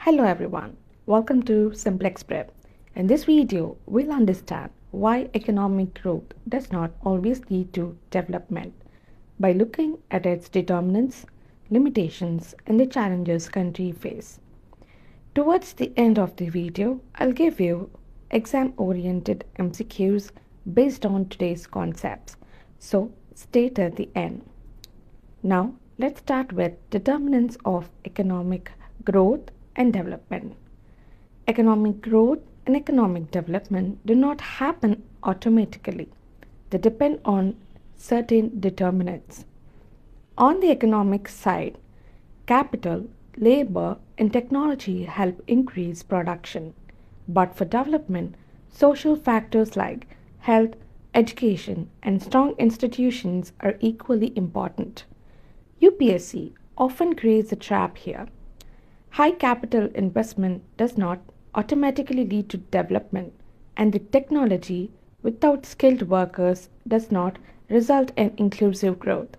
Hello everyone, welcome to Simplex Prep. In this video, we'll understand why economic growth does not always lead to development by looking at its determinants, limitations, and the challenges countries face. Towards the end of the video, I'll give you exam-oriented MCQs based on today's concepts, so stay till the end. Now, let's start with determinants of economic growth and development. Economic growth and economic development do not happen automatically. They depend on certain determinants. On the economic side, capital, labor, and technology help increase production. But for development, social factors like health, education, and strong institutions are equally important. UPSC often creates a trap here. High capital investment does not automatically lead to development, and the technology without skilled workers does not result in inclusive growth.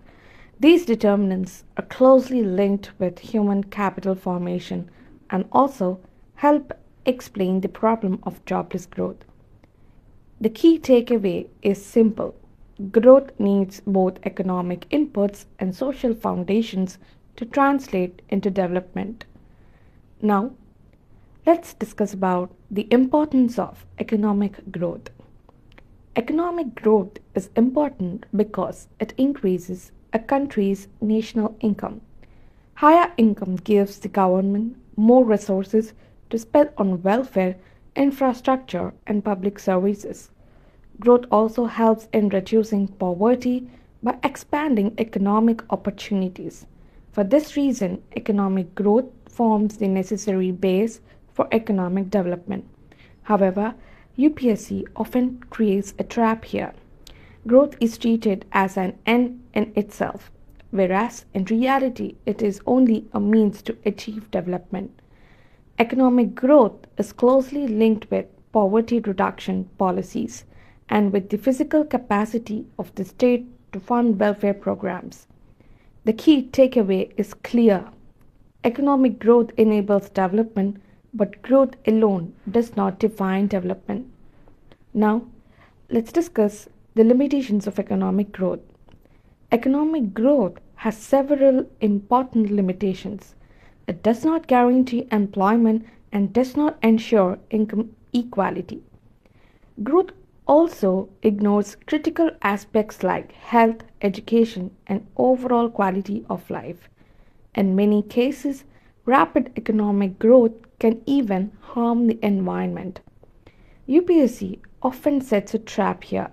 These determinants are closely linked with human capital formation and also help explain the problem of jobless growth. The key takeaway is simple. Growth needs both economic inputs and social foundations to translate into development. Now, let's discuss about the importance of economic growth. Economic growth is important because it increases a country's national income. Higher income gives the government more resources to spend on welfare, infrastructure, and public services. Growth also helps in reducing poverty by expanding economic opportunities. For this reason, economic growth forms the necessary base for economic development. However, UPSC often creates a trap here. Growth is treated as an end in itself, whereas in reality it is only a means to achieve development. Economic growth is closely linked with poverty reduction policies and with the physical capacity of the state to fund welfare programs. The key takeaway is clear. Economic growth enables development, but growth alone does not define development. Now, let's discuss the limitations of economic growth. Economic growth has several important limitations. It does not guarantee employment and does not ensure income equality. Growth also ignores critical aspects like health, education, and overall quality of life. In many cases, rapid economic growth can even harm the environment. UPSC often sets a trap here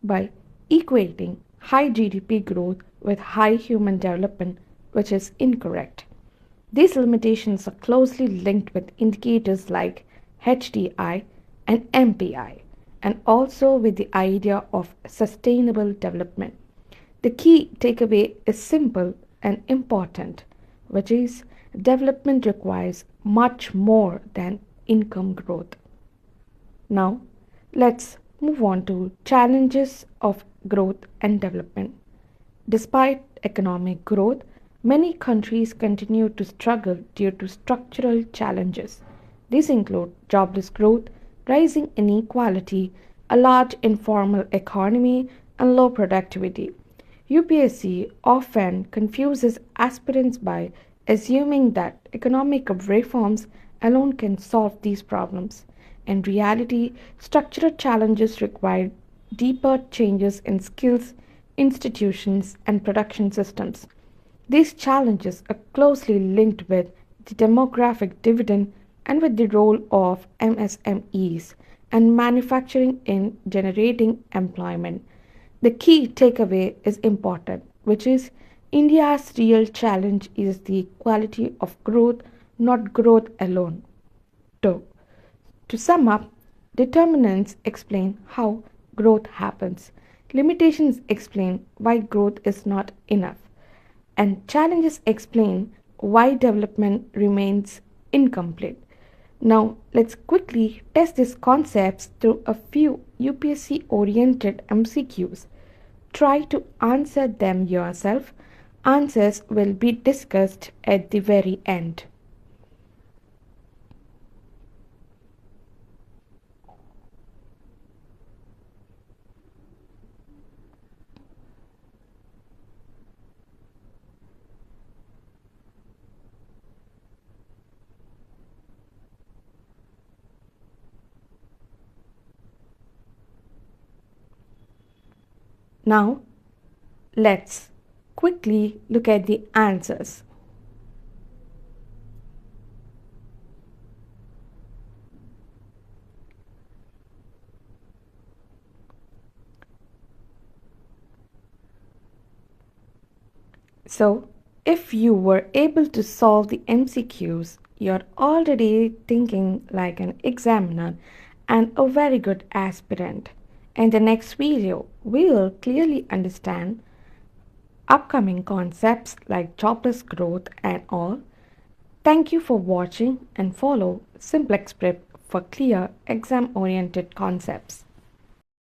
by equating high GDP growth with high human development, which is incorrect. These limitations are closely linked with indicators like HDI and MPI, and also with the idea of sustainable development. The key takeaway is simple and important, which is development requires much more than income growth. Now, let's move on to challenges of growth and development. Despite economic growth, many countries continue to struggle due to structural challenges. These include jobless growth, rising inequality, a large informal economy, and low productivity. UPSC often confuses aspirants by assuming that economic reforms alone can solve these problems. In reality, structural challenges require deeper changes in skills, institutions, and production systems. These challenges are closely linked with the demographic dividend and with the role of MSMEs and manufacturing in generating employment. The key takeaway is important, which is India's real challenge is the quality of growth, not growth alone. To sum up, determinants explain how growth happens, limitations explain why growth is not enough, and challenges explain why development remains incomplete. Now, let's quickly test these concepts through a few UPSC oriented MCQs. Try to answer them yourself. Answers will be discussed at the very end. Now, let's quickly look at the answers. So, if you were able to solve the MCQs, you're already thinking like an examiner and a very good aspirant. In the next video, we will clearly understand upcoming concepts like jobless growth and all. Thank you for watching and follow Simplex Prep for clear exam-oriented concepts.